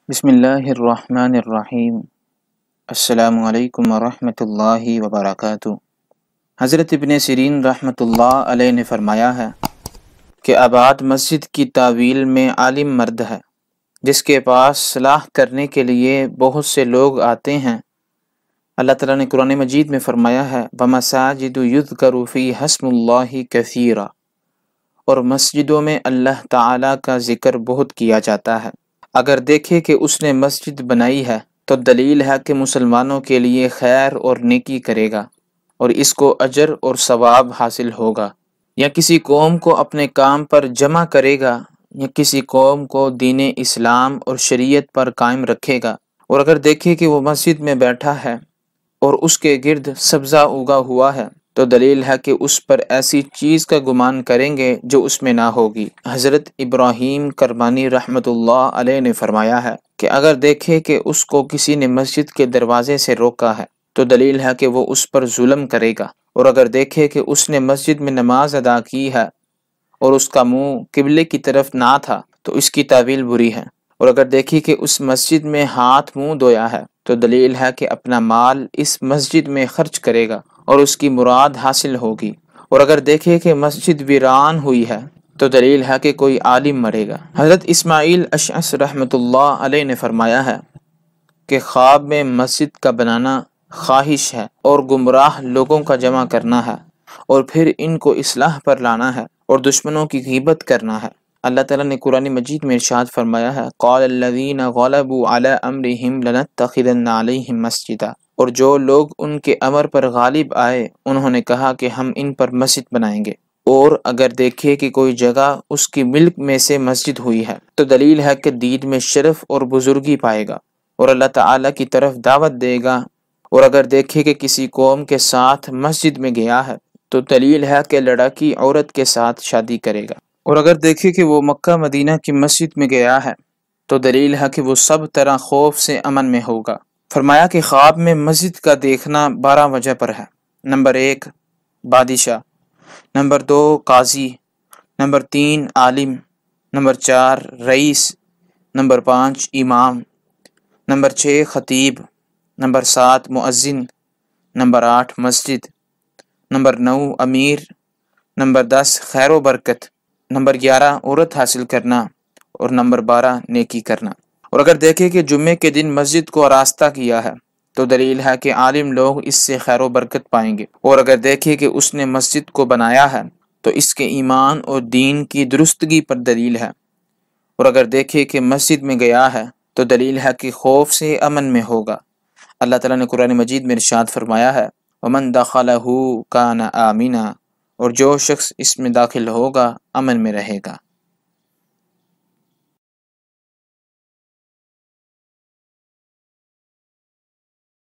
بسم اللہ الرحمن الرحیم۔ السلام علیکم ورحمۃ اللہ وبرکاتہ۔ حضرت ابن سیرین رحمۃ اللہ علیہ نے فرمایا ہے کہ آباد مسجد کی تعویل میں عالم مرد ہے جس کے پاس صلاح کرنے کے لیے بہت سے لوگ آتے ہیں۔ اللہ تعالیٰ نے قرآن مجید میں فرمایا ہے وَمَسَاجِدُ يُذْكَرُ فِيهَا اسْمُ اللَّهِ كَثِيرًا، اور مسجدوں میں اللہ تعالیٰ کا ذکر بہت کیا جاتا ہے۔ اگر دیکھے کہ اس نے مسجد بنائی ہے تو دلیل ہے کہ مسلمانوں کے لیے خیر اور نیکی کرے گا اور اس کو اجر اور ثواب حاصل ہوگا، یا کسی قوم کو اپنے کام پر جمع کرے گا، یا کسی قوم کو دین اسلام اور شریعت پر قائم رکھے گا۔ اور اگر دیکھے کہ وہ مسجد میں بیٹھا ہے اور اس کے گرد سبزہ اگا ہوا ہے تو دلیل ہے کہ اس پر ایسی چیز کا گمان کریں گے جو اس میں نہ ہوگی۔ حضرت ابراہیم کرمانی رحمۃ اللہ علیہ نے فرمایا ہے کہ اگر دیکھے کہ اس کو کسی نے مسجد کے دروازے سے روکا ہے تو دلیل ہے کہ وہ اس پر ظلم کرے گا، اور اگر دیکھے کہ اس نے مسجد میں نماز ادا کی ہے اور اس کا منہ قبلے کی طرف نہ تھا تو اس کی تعویل بری ہے، اور اگر دیکھی کہ اس مسجد میں ہاتھ منہ دھویا ہے تو دلیل ہے کہ اپنا مال اس مسجد میں خرچ کرے گا اور اس کی مراد حاصل ہوگی، اور اگر دیکھے کہ مسجد ویران ہوئی ہے تو دلیل ہے کہ کوئی عالم مرے گا۔ حضرت اسماعیل اشعث رحمۃ اللہ علیہ نے فرمایا ہے کہ خواب میں مسجد کا بنانا خواہش ہے اور گمراہ لوگوں کا جمع کرنا ہے اور پھر ان کو اصلاح پر لانا ہے اور دشمنوں کی غیبت کرنا ہے۔ اللہ تعالیٰ نے قرآن مجید میں ارشاد فرمایا ہے قال الذین غلبوا علی امرہم لنتخذن علیہم مسجدا، اور جو لوگ ان کے امر پر غالب آئے انہوں نے کہا کہ ہم ان پر مسجد بنائیں گے، اور اگر دیکھے کہ کوئی جگہ اس کی ملک میں سے مسجد ہوئی ہے تو دلیل ہے کہ دین میں شرف اور بزرگی پائے گا اور اللہ تعالیٰ کی طرف دعوت دے گا، اور اگر دیکھے کہ کسی قوم کے ساتھ مسجد میں گیا ہے تو دلیل ہے کہ لڑکی عورت کے ساتھ شادی کرے گا، اور اگر دیکھے کہ وہ مکہ مدینہ کی مسجد میں گیا ہے تو دلیل ہے کہ وہ سب طرح خوف سے امن میں ہوگا۔ فرمایا کہ خواب میں مسجد کا دیکھنا 12 وجہ پر ہے۔ نمبر 1 بادشاہ، نمبر 2 قاضی، نمبر 3 عالم، نمبر 4 رئیس، نمبر 5 امام، نمبر 6 خطیب، نمبر 7 مؤذن، نمبر 8 مسجد، نمبر 9 امیر، نمبر 10 خیر و برکت، نمبر 11 عورت حاصل کرنا، اور نمبر 12 نیکی کرنا۔ اور اگر دیکھے کہ جمعے کے دن مسجد کو آراستہ کیا ہے تو دلیل ہے کہ عالم لوگ اس سے خیر و برکت پائیں گے، اور اگر دیکھے کہ اس نے مسجد کو بنایا ہے تو اس کے ایمان اور دین کی درستگی پر دلیل ہے، اور اگر دیکھے کہ مسجد میں گیا ہے تو دلیل ہے کہ خوف سے امن میں ہوگا۔ اللہ تعالیٰ نے قرآن مجید میں ارشاد فرمایا ہے وَمَن دَخَلَهُ كَانَ آمِنًا، اور جو شخص اس میں داخل ہوگا امن میں رہے گا۔